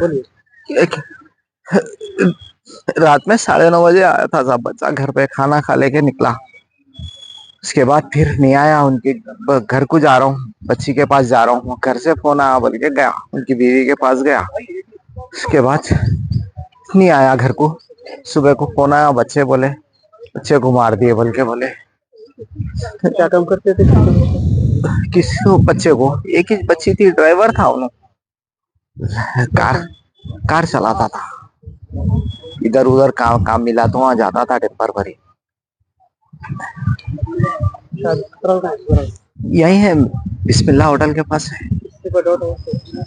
बोलिए। एक रात में 9:30 बजे आया था सब बच्चा घर पे खाना खा लेके निकला। उसके बाद फिर नहीं आया। उनके घर को जा रहा हूँ, बच्ची के पास जा रहा हूँ, घर से फोन आया बोल के गया, उनकी बीवी के पास गया। उसके बाद नहीं आया घर को। सुबह को फोन आया, बच्चे बोले बच्चे को मार दिए बोल के बोले। क्या काम करते थे? किसी को बच्चे को, एक ही बच्ची थी, ड्राइवर था उन्होंने, कार कार चलाता था। इधर उधर काम मिला तो वहां जाता था टेम्पर भरी। यही है, बिस्मिल्लाह होटल के पास है।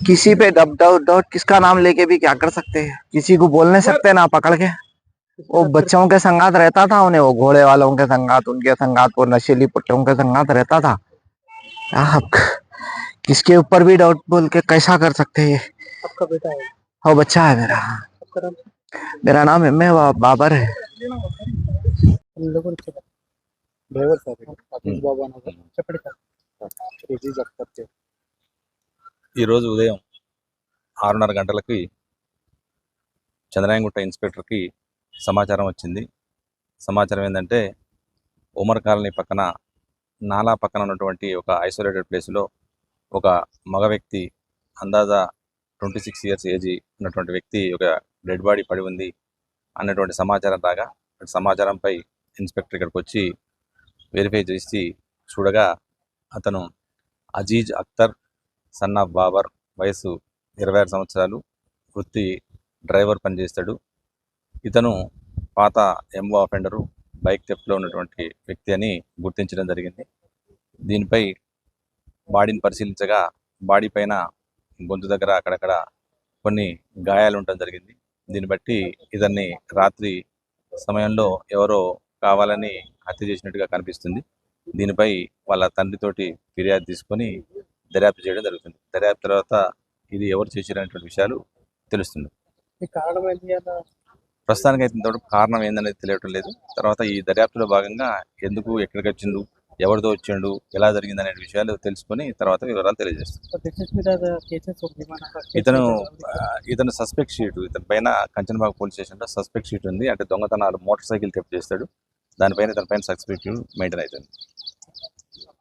किसी पे डाउट किसका नाम लेके भी क्या कर सकते हैं, किसी को बोल नहीं सकते ना पकड़ के। वो बच्चों के संगात रहता था, उन्हें वो घोड़े वालों के संगात, उनके संगात, वो नशीली पुट्टों के संगात रहता था। आप किसके ऊपर भी डाउट बोल के कैसा कर सकते हैं। आपका बेटा है? हाँ, बच्चा है मेरा। आपका नाम? मेरा नाम एम.ए. बाबर है। డ్రైవర్ సార్ అతీష్ బాబు అన్నారు. చెప్పండి సార్. ఇది చెప్తే ఈరోజు ఉదయం 6:30 గంటలకి చంద్రాయనగుట్ట ఇన్స్పెక్టర్కి సమాచారం వచ్చింది. సమాచారం ఏంటంటే ఉమర్ కాలనీ పక్కన నాలా పక్కన ఉన్నటువంటి ఒక ఐసోలేటెడ్ ప్లేస్లో ఒక మగ వ్యక్తి, అందాజా 26 ఇయర్స్ ఏజ్ ఉన్నటువంటి వ్యక్తి ఒక డెడ్ బాడీ పడి ఉంది అన్నటువంటి సమాచారం రాగా, సమాచారంపై ఇన్స్పెక్టర్ ఇక్కడికి వచ్చి వెరిఫై చేసి చూడగా అతను అజీజ్ అఖ్తర్ సన్ ఆఫ్ బాబర్, వయసు 26 సంవత్సరాలు, వృత్తి డ్రైవర్ పనిచేస్తాడు. ఇతను పాత ఎంఓ అఫెండరు, బైక్ థెఫ్ట్లో ఉన్నటువంటి వ్యక్తి అని గుర్తించడం జరిగింది. దీనిపై బాడీని పరిశీలించగా బాడీ పైన గొంతు దగ్గర అక్కడక్కడ కొన్ని గాయాలు ఉండటం జరిగింది. దీన్ని బట్టి ఇతన్ని రాత్రి సమయంలో ఎవరో కావాలని హత్య చేసినట్టుగా కనిపిస్తుంది. దీనిపై వాళ్ళ తండ్రితోటి ఫిర్యాదు తీసుకొని దర్యాప్తు చేయడం జరుగుతుంది. దర్యాప్తు తర్వాత ఇది ఎవరు చేశారనేటువంటి విషయాలు తెలుస్తుంది. ప్రస్తుతానికి అయితే ఇంతవరకు కారణం ఏందనేది తెలియటం లేదు. తర్వాత ఈ దర్యాప్తులో భాగంగా ఎందుకు, ఎక్కడికి వచ్చిండు, ఎవరితో వచ్చిండు, ఎలా జరిగింది అనే విషయాలు తెలుసుకొని తర్వాత వివరాలు తెలియజేస్తాం. ఇతను సస్పెక్ట్ షీట్, ఇతని పైన కంచనబాగ్ పోలీస్ స్టేషన్లో సస్పెక్ట్ షీట్ ఉంది. అంటే దొంగతనాలు, మోటార్ సైకిల్ థెఫ్ట్ చేస్తాడు. దానిపైన ఇతని పైన సస్పెక్ట్ మెయింటైన్ అవుతుంది.